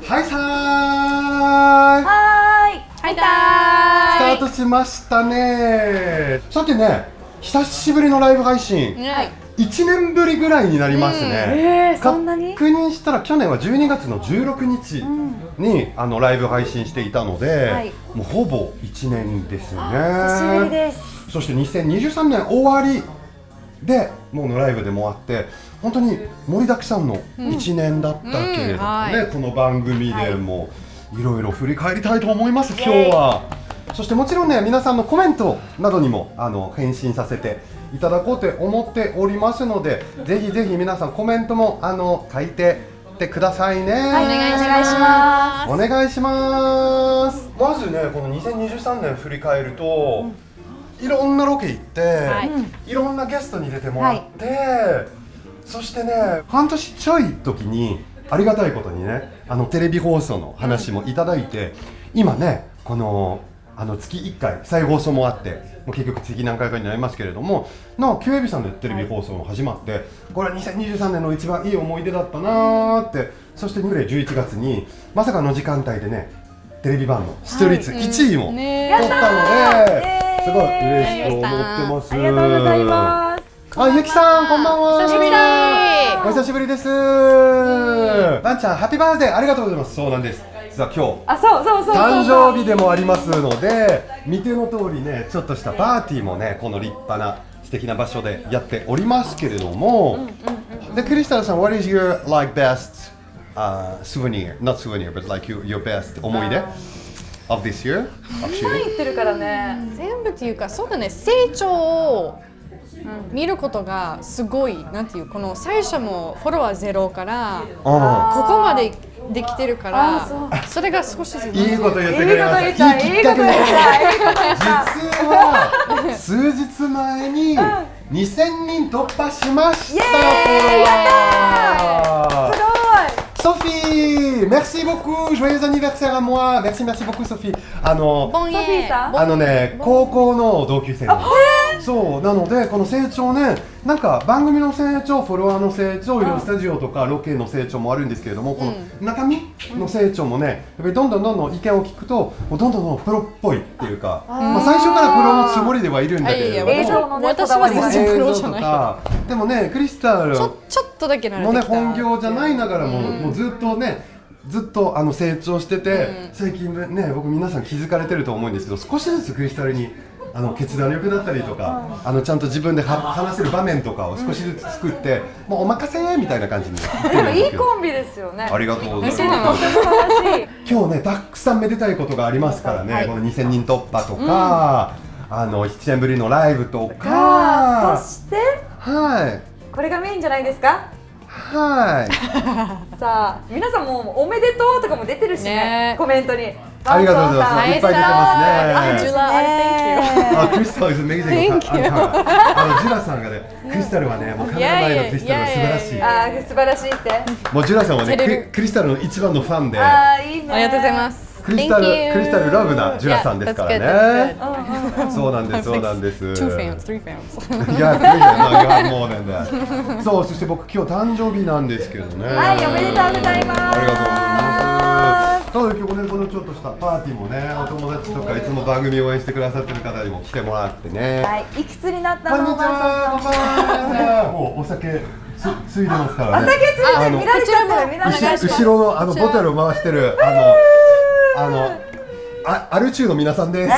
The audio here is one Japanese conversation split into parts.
はいさーい。はいスタートしましたね。さてね、久しぶりのライブ配信。1年ぶりぐらいになりますね。そんなに？確認したら去年は12月の16日に、ライブ配信していたので、もうほぼ1年ですね。久しぶりです。そして2023年終わりでもうのライブでもあって、本当に盛りだくさんの1年だったけれどもね、この番組でもいろいろ振り返りたいと思います、今日は。そしてもちろんね、皆さんのコメントなどにも返信させていただこうと思っておりますので、ぜひぜひ皆さんコメントも書いてってくださいね。はい、お願いします。お願いします。まずね、この2023年振り返ると、いろんなロケ行って、いろんなゲストに出てもらって、そしてね、半年ちょい時にありがたいことにね、テレビ放送の話もいただいて、今ね、この月1回再放送もあって、もう結局次何回かになりますけれどもの QAB さんでテレビ放送も始まって、これは2023年の一番いい思い出だったなーって。そして11月にまさかの時間帯でね、テレビ版の視聴率1位も取ったので、すごい嬉しく思ってます。ありがとうございます。ゆきさん、こんばんは。久しぶり。お久しぶりです。ばんちゃん、ハッピーバースデーありがとうございます。そうなんです。実は今日誕生日でもありますので、見ての通りね、ちょっとしたパーティーもね、この立派な素敵な場所でやっておりますけれども、で、クリスタルさん、what is your like best souvenir, not souvenir, but like your best 思い出of this year? 言ってるからね。全部っていうか、そうだね、成長を見ることがすごい、なんていう、この最初もフォロワーゼロからここまでできてるから、それが少しずついいこと言ってくれました。いいきっかけで。実は数日前に2000人突破しました。すごい。Sophie, merci beaucoup, joyeux anniversaire à moi. Merci beaucoup Sophie. 高校の同級生なんです。そうなので、この成長ね、なんか番組の成長、フォロワーの成長、いろいろスタジオとかロケの成長もあるんですけれども、この中身の成長もね、やっぱりどんどん意見を聞くと、どんどんプロっぽいっていうか、最初からプロのつもりではいるんだけれども、映像のね、私は全然プロじゃない。でもね、クリスタルちょっとだけのね、本業じゃないながらも、もうずっと成長してて、最近ね、僕皆さん気づかれてると思うんですけど、少しずつクリスタルに決断力だったりとか、ちゃんと自分で話せる場面とかを少しずつ作って、もうお任せみたいな感じに言ってるんですけど。いいコンビですよね。ありがとうございます。今日ね、たくさんめでたいことがありますからね、この2000人突破とか、7年ぶりのライブとか、そしてはい、これがメインじゃないですか。はい。さあ、皆さんもおめでとうとかも出てるしね、コメントに。ありがとうございます。いっぱい出てますね。ジュラ、クリスタル is amazing。ジュラさんがね、クリスタルはね、もうカメラ前のクリスタルは素晴らしい。素晴らしいって。もうジュラさんはね、クリスタルの一番のファンで。いいね。ありがとうございます。クリスタルラブなジュラさんですからね。そうなんです、そうなんです。2 fans, 3 fans。いや、もうね。そう、そして僕今日誕生日なんですけどね。はい、おめでとうございます。ありがとうございます。今日ね、このちょっとしたパーティーもね、お友達とかいつも番組を応援してくださってる方にも来てもらってね。はい、いくつになったの？こんにちは。もうお酒ついでますからね。お酒ついで見られちゃったらみんなお願いします。後ろのボトルを回してるアルチューの皆さんです。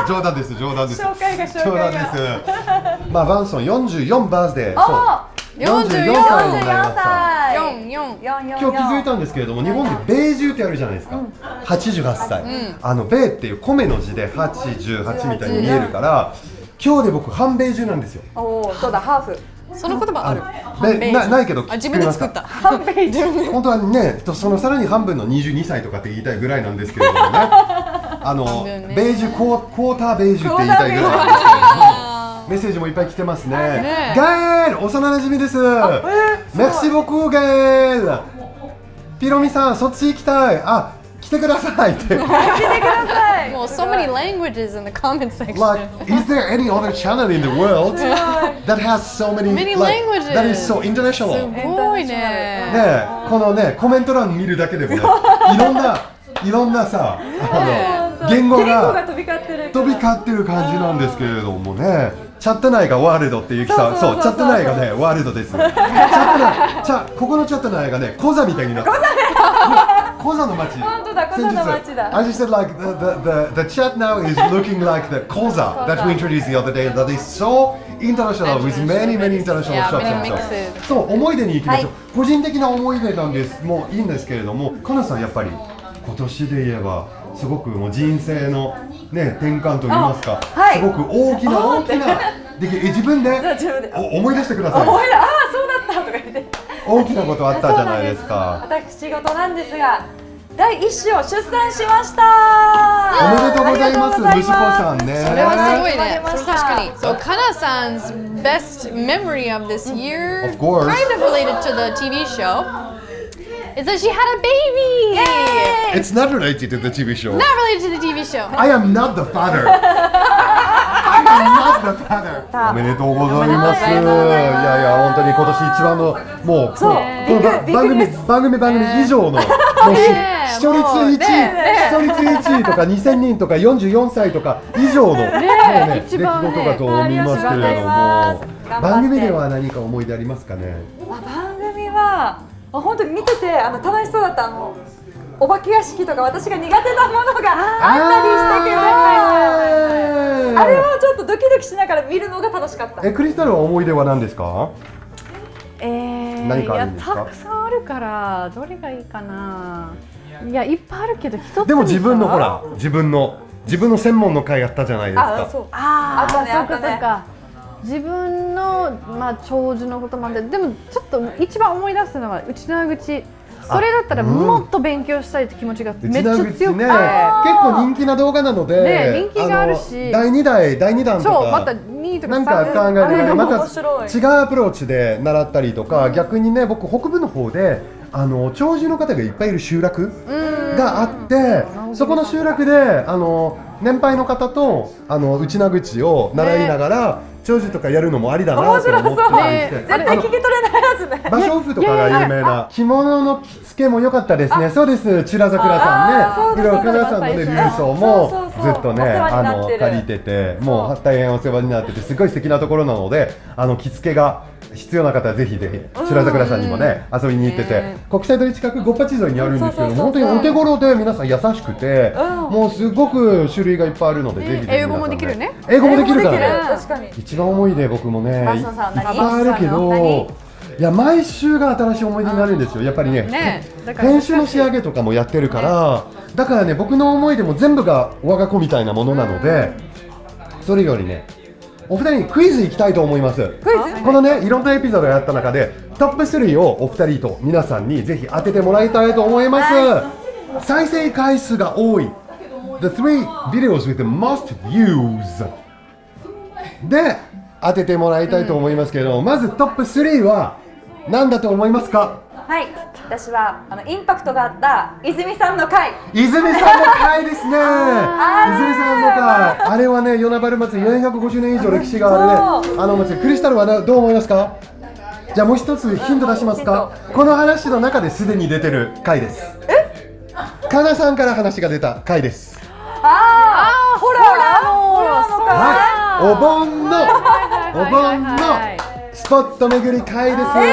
冗談です。紹介が。冗談です。バンソン44バースデー。44歳になりました。今日気づいたんですけれども、日本で米寿ってあるじゃないですか。88歳。米っていう米の字で88みたいに見えるから、今日で僕半米寿なんですよ。そうだ、ハーフ。その言葉ある？ないけど自分で作った。半米寿。本当はね、そのさらに半分の22歳とかって言いたいぐらいなんですけれどもね。米寿クォーター米寿って言いたいぐらいなんですけれども。メッセージもいっぱい来てますね。ガエル、幼馴染です。メクシボクガエル。ピロミさん、そっち行きたい。来てくださいって。来てください。もう so many languages in the comment section. Like, is there any other channel in the world that has so many, Many like, languages. that is so international? すごいね。ね、このね、コメント欄見るだけでもね、いろんなさ、言語が飛び交ってる。飛び交ってる感じなんですけれどもね、チャット内がワールドっていうさ、そう、チャット内がね、ワールドです。ここのチャット内がね、コザみたいになってる。コザの街。本当だ、コザの街だ。I just said like the chat now is looking like the Koza that we introduced the other day that is so international with many international shops and stuff. そう、思い出に行きましょう。個人的な思い出なんです。もういいんですけれども、かなさんやっぱり今年で言えばすごくもう人生のね転換といいますか、すごく大きなで自分で思い出してください。ああ、そうだったとか言って。大きなことあったじゃないですか。私事なんですが、第一子を出産しました。おめでとうございます、息子さんね。それはすごいね。それ確かに。So, Kana san's best memory of this year, of course, kind of related to the TV show, is that she had a baby. Yay! It's not related to the TV show. Not related to the TV show. I am not the father. I am not the father. おめでとうございます。いやいや本当に今年一番のもう番組以上のもう視聴率1位とか2000人とか44歳とか以上の出来事だと思いますけれども、番組では何か思い出ありますかね。番組は本当に見てて楽しそうだった。お化け屋敷とか私が苦手なものがあったりしたけど、あれはちょっとドキドキしながら見るのが楽しかった。クリスタルは思い出は何ですか？何かあるんですか？たくさんあるからどれがいいかな。いやいっぱいあるけど一つでも自分のほら自分の専門の会やったじゃないですか。あったね。そうか。自分の長寿のこともあって、でもちょっと一番思い出すのはうちの口。それだったらもっと勉強したいって気持ちがめっちゃ強くて、結構人気な動画なので、人気があるし、第2弾とかまた2とかなんか考えてまた違うアプローチで習ったりとか、逆にね僕北部の方で長寿の方がいっぱいいる集落があって、そこの集落で年配の方と内名口を習いながら長寿とかやるのもありだなと思ってたりして、絶対聞き取れないやつね。芭蕉布とかが有名な着物の着付けも良かったですね。そうです、千良桜さんね、かなさんのね流送もずっとね借りてて、もう大変お世話になってて、すごい素敵なところなので、着付けが必要な方はぜひ千良桜さんにもね遊びに行ってて、国際通り近くごっぱち沿いにあるんですけど、本当にお手頃で皆さん優しくて、もうすごく種類がいっぱいあるので、ぜひ英語もできるね。英語もできるからね。確かに。一番思い出僕もねいっぱいあるけど、いや毎週が新しい思い出になるんですよ。やっぱりね編集の仕上げとかもやってるから、だからね僕の思い出も全部が我が子みたいなものなので、それよりねお二人にクイズいきたいと思います。このねいろんなエピソードやった中でトップ3をお二人と皆さんにぜひ当ててもらいたいと思います。再生回数が多い The 3 videos with the most views で当ててもらいたいと思いますけれども、まずトップ3は何だと思いますか？はい、私はインパクトがあった泉さんの回。泉さんの回ですね。泉さんの回、あれはね与那原祭り450年以上歴史があるね祭り。クリスタルはどう思いますか？じゃあもう一つヒント出しますか？この話の中ですでに出てる回です。かなさんから話が出た回です。ホラーの回。お盆のスポット巡り回です。すごい。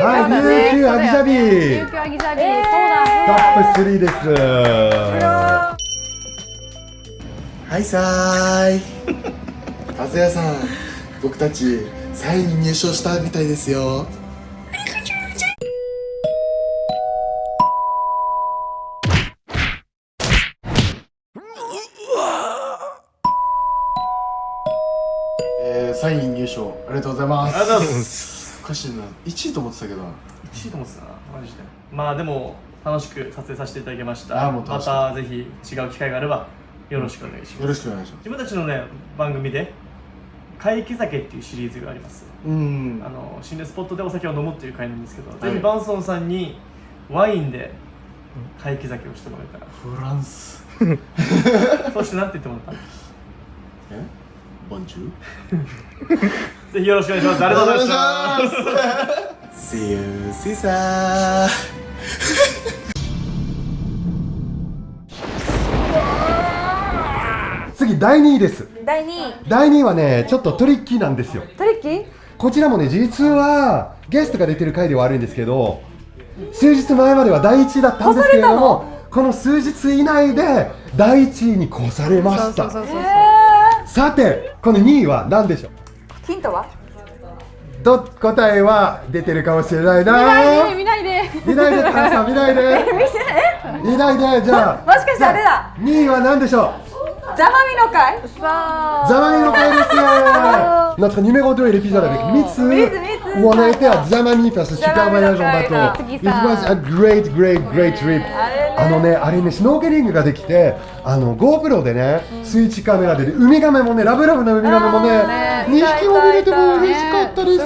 はい、琉球アギザビー。そうだ。トップ3です。はいさーい。和也さん、僕たち3位に入賞したみたいですよ。3位入賞ありがとうございます。ありがとうございます。おかしいな、1位と思ってたけど。1位と思ってたな、マジで。まあでも楽しく撮影させていただきました。もうまたぜひ違う機会があればよろしくお願いします。よろしくお願いします。自分たちのね番組で怪奇酒っていうシリーズがあります。心霊スポットでお酒を飲むっていう回なんですけど、ぜひバンソンさんにワインで貝木酒をしてもらえたら。フランス。そしてなんて言ってもらった？ボンジュぜひよろしくお願いします。ありがとうございました。See you, Caesar! 次第2位です。第2位第2位はねちょっとトリッキーなんですよ。トリッキーこちらもね実はゲストが出てる回ではあるんですけど、数日前までは第1位だったんですけれども、この数日以内で第1位に越されました。さてこの2位は何でしょう？ヒントは答えは出てるかもしれないな。見ないで見ないで、タンさん見ないで。見ないで、じゃあ。もしかしてあれだ。 2位は何でしょう？ザマミの会。ザマミの会ですよ。Notre numéro 2 est l'épisode avec Mitsu où on a été à Zamami faire ce super voyage en bateau. It was a great trip. あれね、シュノーケリングができて、GoPro でね、水中カメラで、ウミガメもね、ラブラブなウミガメもね、2匹も見れても嬉しかったです。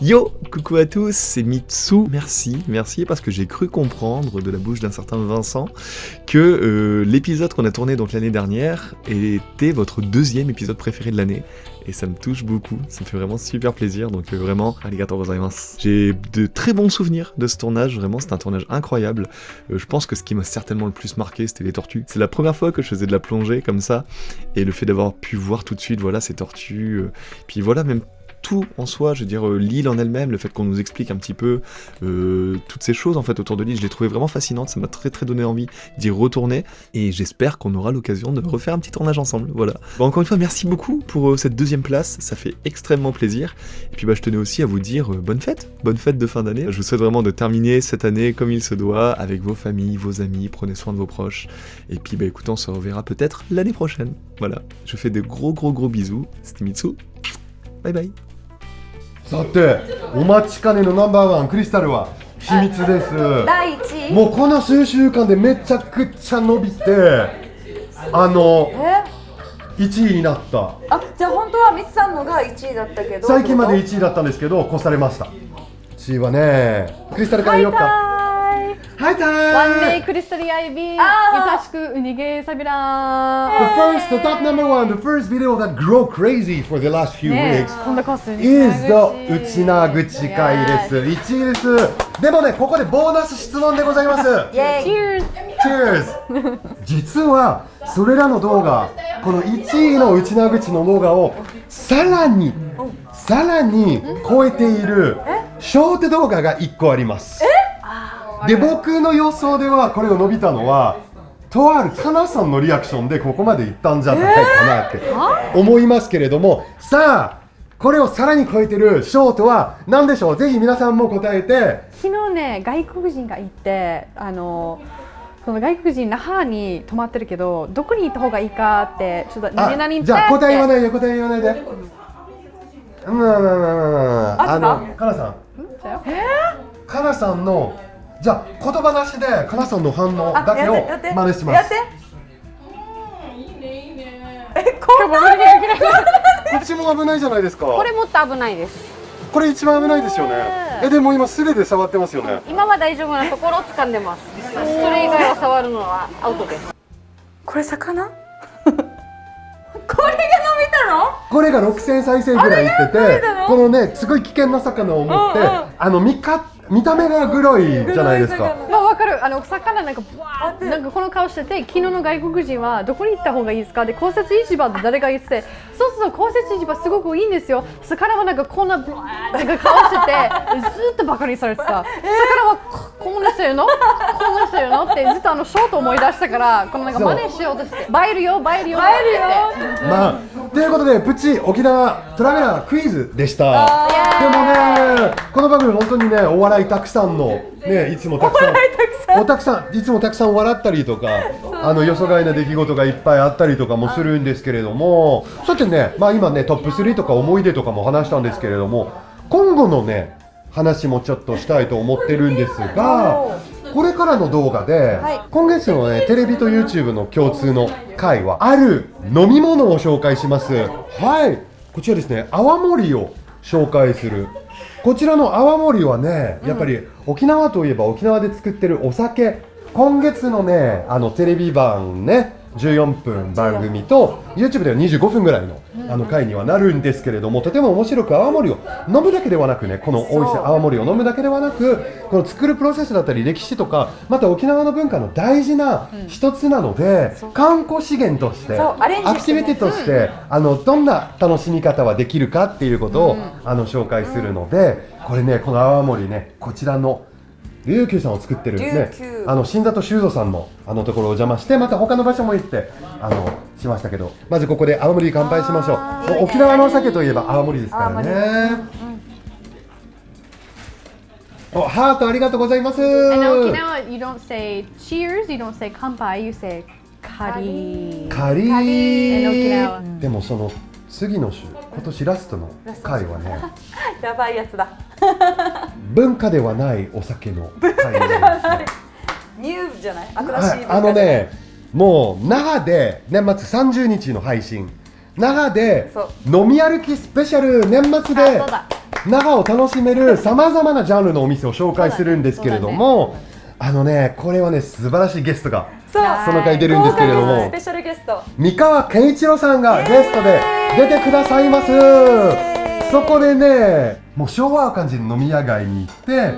Yo, coucou à tous, c'est Mitsu. Merci parce que j'ai cru comprendre de la bouche d'un certain Vincent que l'épisode qu'on a tourné donc l'année dernière était votre deuxième épisode préféré de l'année. Et ça me touche beaucoup, ça me fait vraiment super plaisir, donc vraiment, arigatou gozaimasu. J'ai de très bons souvenirs de ce tournage, vraiment c'est un tournage incroyable. Je pense que ce qui m'a certainement le plus marqué, c'était les tortues. C'est la première fois que je faisais de la plongée comme ça, et le fait d'avoir pu voir tout de suite, voilà, ces tortues, puis voilà, même tout en soi, je veux dire l'île en elle-même, le fait qu'on nous explique un petit peu toutes ces choses en fait autour de l'île, je l'ai trouvé vraiment fascinante, ça m'a très donné envie d'y retourner et j'espère qu'on aura l'occasion de refaire un petit tournage ensemble, voilà. Bon, encore une fois, merci beaucoup pour cette deuxième place, ça fait extrêmement plaisir. Et puis je tenais aussi à vous dire bonne fête de fin d'année. Je vous souhaite vraiment de terminer cette année comme il se doit, avec vos familles, vos amis, prenez soin de vos proches. Et puis écoutez, on se reverra peut-être l'année prochaine. Voilà, je fais de gros bisous, c'était Mitsu, bye bye. さて、お待ちかねのナンバーワンクリスタルは秘密です。第1位。もうこの数週間でめちゃくちゃ伸びて、1位になった。あ、じゃあ本当はミツさんのが1位だったけど、最近まで1位だったんですけど越されました。1位はね、クリスタルから言おうか。はいたーい。ワンデイクリスタル IB 優しくうにげサビラー。 The top number one, the first video that grew crazy for the last few weeks 今度こそ is the 内名口会です。1位です。でもね、ここでボーナス質問でございます。イエーイ。Cheers! 実はそれらの動画、この1位の内名口の動画をさらに超えているショート動画が1個あります。で、僕の予想ではこれを伸びたのはとあるカナさんのリアクションでここまでいったんじゃないかなって思いますけれども、さあこれをさらに超えてるショートは何でしょう？ぜひ皆さんも答えて。昨日ね、外国人がいて、その外国人那覇に泊まってるけど、どこに行った方がいいかってちょっと何々って。じゃあ答え言わないで、答え言わないで。カナさん。カナさんのじゃあ言葉なしでカナさんの反応だけを真似します。こっちも危ないじゃないですか。これもっと危ないです。これ一番危ないですよね。でも今素手で触ってますよね。今は大丈夫なところを掴んでます。それ以外は触るのはアウトです。これ魚？これが伸びたの？これが6000再生ぐらいいってて、このねすごい危険な魚を思って、見た目がグロいじゃないですか。まあわかる。魚なんかなんかこの顔してて、昨日の外国人はどこに行った方がいいですかで、公設市場で誰が言ってて、そうすると公設市場すごくいいんですよ。魚はなんかこんなブワーって顔してて、ずっとバカにされてた。魚はこんなしてるの？こんなしてるのってずっとショート思い出したから、このなんか真似しようとして、映えるよって。まあということでプチ沖縄トラベラークイズでした。でもね、この番組本当にねお笑いたくさんのね、いつもたくさんいつもたくさん笑ったりとか、予想外な出来事がいっぱいあったりとかもするんですけれども、さてね、まあ今ねトップ3とか思い出とかも話したんですけれども、今後のね話もちょっとしたいと思ってるんですが、これからの動画で、今月のねテレビと YouTube の共通の回はある飲み物を紹介します。はい、こちらですね、泡盛を紹介するこちらの泡盛はね、やっぱり沖縄といえば沖縄で作ってるお酒、今月のねテレビ版ね14分番組と YouTube では25分ぐらいの回にはなるんですけれども、とても面白く泡盛を飲むだけではなくね、この美味しい泡盛を飲むだけではなく、この作るプロセスだったり歴史とか、また沖縄の文化の大事な一つなので、観光資源としてアクティビティとしてどんな楽しみ方はできるかっていうことを紹介するので、これね、この泡盛ね、こちらの琉球さんを作ってるね、新里修造さんのところをお邪魔して、また他の場所も行ってしましたけど、まずここで泡盛乾杯しましょう。もう沖縄のお酒といえば泡盛ですからね。ハートありがとうございます。沖縄 you don't say cheers, you don't say 乾杯, you say カリー。カリー。沖縄でもその次の週、今年ラストの回はねやばいやつだ。文化ではないお酒の回なんですね。ニューじゃない？新しいはい、ね、もう那覇で年末30日の配信、那覇で飲み歩きスペシャル、年末で那覇を楽しめるさまざまなジャンルのお店を紹介するんですけれども、これはね、素晴らしいゲストがその回出るんですけれども、スペシャルゲスト三河健一郎さんがゲストで出てくださいます。そこでね、もう昭和を感じる飲み屋街に行って、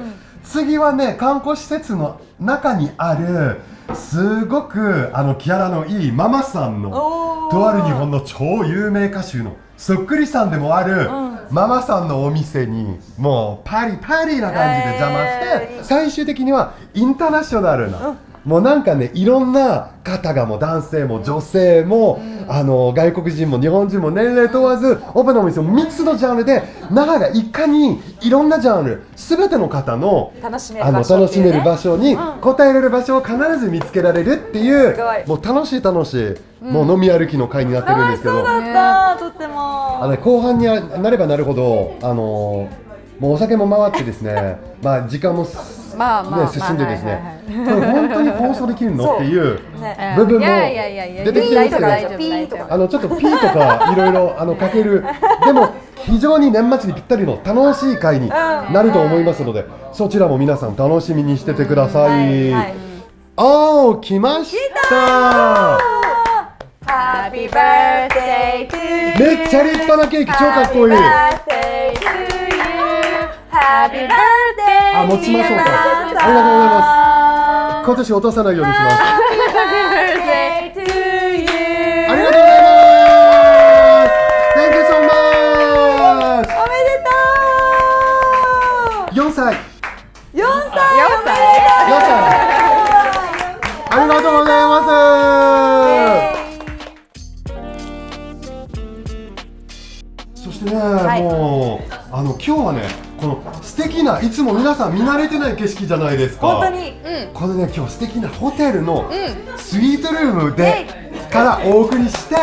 次はね、観光施設の中にあるすごくキャラのいいママさんのとある日本の超有名歌手のそっくりさんでもあるママさんのお店にもうパリパリな感じで邪魔して、最終的にはインターナショナルな、もうなんかね、いろんな方がもう男性も女性も、外国人も日本人も年齢問わずオープンなお店を3つのジャンルで、那覇がいかにいろんなジャンル全ての方の楽しめる場所に答えれる場所を必ず見つけられるっていう、もう楽しいもう飲み歩きの会になってるんですけど、そうだった、とっても後半になればなるほどもうお酒も回ってですね、時間も進んでですね、これ本当に放送できるのっていう部分も出てきてるんですけど、ちょっとピーとかいろいろかける、でも非常に年末にぴったりの楽しい回になると思いますので、そちらも皆さん楽しみにしててください。来ました。Happy birthday to you。 めっちゃ立派なケーキ、超かっこいい。Happy birthday 持ちましょうか。ありがとうございます。今年落とさないようにします。 birthday to you。 ありがとうございます。 Thank you so much。 おめでとう。4歳。4歳。ありがとうございます。そしてね、もう今日はね、この素敵な、いつも皆さん見慣れてない景色じゃないですか。本当に、このね、今日素敵なホテルのスイートルームでからお送りして、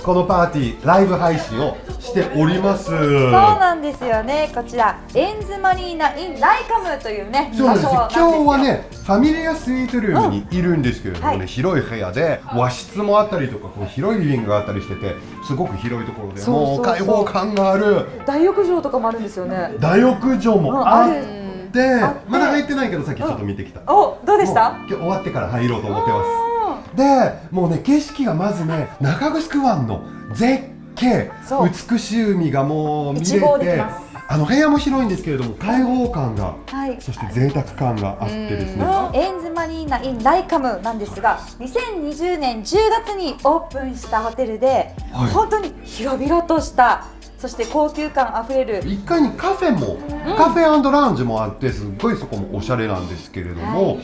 このパーティーライブ配信をしております。そうなんですよね。こちらエンズマリーナ in ライカムというね、そうなんです。今日はね、ファミリアスイートルームにいるんですけれどもね、広い部屋で和室もあったりとか、こう広いリビングがあったりしてて、すごく広いところでもう開放感がある。大浴場とかもあるんですよね。大浴場もあって、まだ入ってないけどさっきちょっと見てきた。どうでした？今日終わってから入ろうと思ってます。で、もうね、景色がまずね、中城湾の絶景、美しい海がもう見れて、部屋も広いんですけれども開放感が、そして贅沢感があってですね、エンズマリーナ in ライカムなんですが、2020年10月にオープンしたホテルで、本当に広々とした、そして高級感あふれる、1階にカフェ&ラウンジもあって、すごいそこもおしゃれなんですけれども、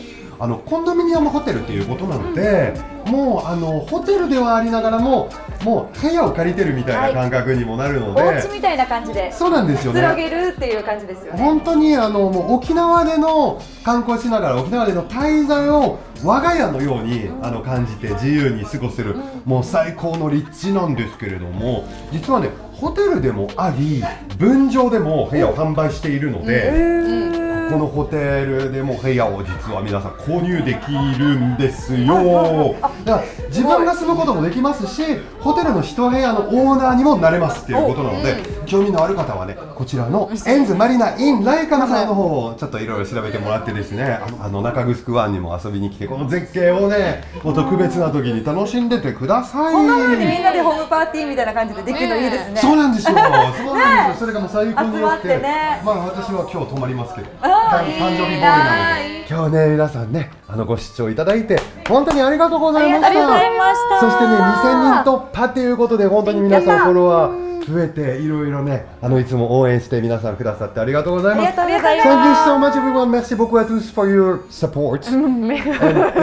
コンドミニアムホテルっていうことなので、もうホテルではありながらもう部屋を借りてるみたいな感覚にもなるので、お家みたいな感じで、そうなんですよね。くつろげるっていう感じですよね。本当にもう沖縄での観光しながら、沖縄での滞在を我が家のように感じて自由に過ごせる、もう最高の立地なんですけれども、実はね、ホテルでもあり分譲でも部屋を販売しているので、このホテルでも部屋を実は皆さん購入できるんですよ。だから自分が住むこともできますし、ホテルの一部屋のオーナーにもなれますっていうことなので、興味のある方はね、こちらのエンズマリナインライカナさんの方をちょっといろいろ調べてもらってですね、中城湾にも遊びに来て、この絶景をね、もう特別な時に楽しんでてください。こんな風にみんなでホームパーティーみたいな感じでできるのいいですね。そうなんですよ。そうなんですよ。それがもう最高によって、集まってね、まあ私は今日泊まりますけど、あー誕生日ボーイなので、今日ね皆さんねご視聴いただいて本当にありがとうございました。ありがとうございました。そしてね2000人突破ということで本当に皆さんフォロワー増えていろいろねいつも応援して皆さんくださってありがとうございます。ありがとうございます。 Thank you so much everyone. Merci beaucoup à tous for your support. And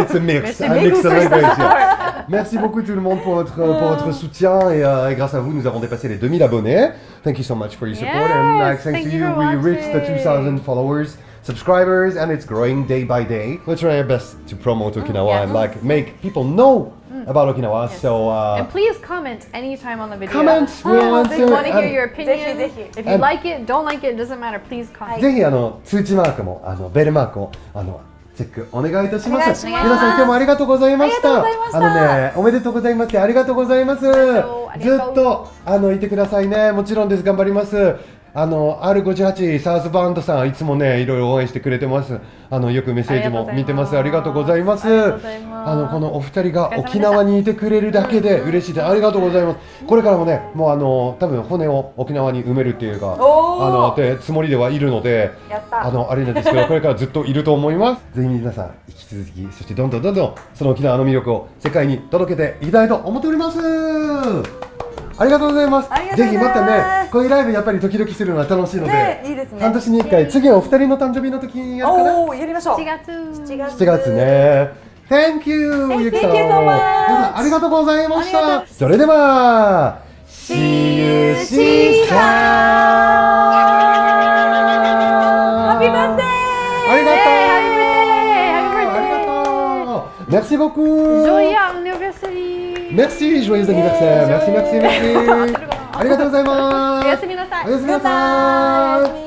it's a mix. I mix the language. Yeah. Merci beaucoup tout le monde pour votre soutien et grâce à vous nous avons dépassé les 2000 abonnés. Thank you so much for your support and thanks thank to you you for we reached the watching. 2000 followers. Subscribers and it's growing day by day. We'll try our best to promote Okinawa and like make people know about Okinawa. So And please comment anytime on the video. comment. We want We want to hear to. your opinion. ぜひぜひ。 If you like it, don't like it, doesn't matter. Please comment. ぜひ通知マークもベルマークもチェックお願いいたします。お願いします。皆さん今日もありがとうございました。ありがとうございましたねおめでとうございます。ありがとうございます。ずっといてくださいね。もちろんです。頑張ります。R58 サウスバンドさんいつもねいろいろ応援してくれてます。よくメッセージも見てます。ありがとうございます。このお二人が沖縄にいてくれるだけで嬉しいです。ありがとうございます。これからもねもう多分骨を沖縄に埋めるっていうかってつもりではいるのでやったあれなんですけどこれからずっといると思います。ぜひ皆さん引き続きそしてどんどんその沖縄の魅力を世界に届けていきたいと思っております。ありがとうございます。ぜひまたねこういうライブやっぱり時々するのは楽しいので、ねいいですね。半年に1回次はお二人の誕生日の時にやるかな。おおやりましょう。 7月。 7月ね。Thank you ゆきさん。 Thank you so much 皆さんありがとうございました。それでは See you sister。 Happy birthday。 ありがとう。 Happy birthday. ありがとう。Merci beaucoup。 Joyeux anniversaire. Merci joyeux anniversaire。Merci。ありがとうございます。おやすみなさい。おやすみなさい。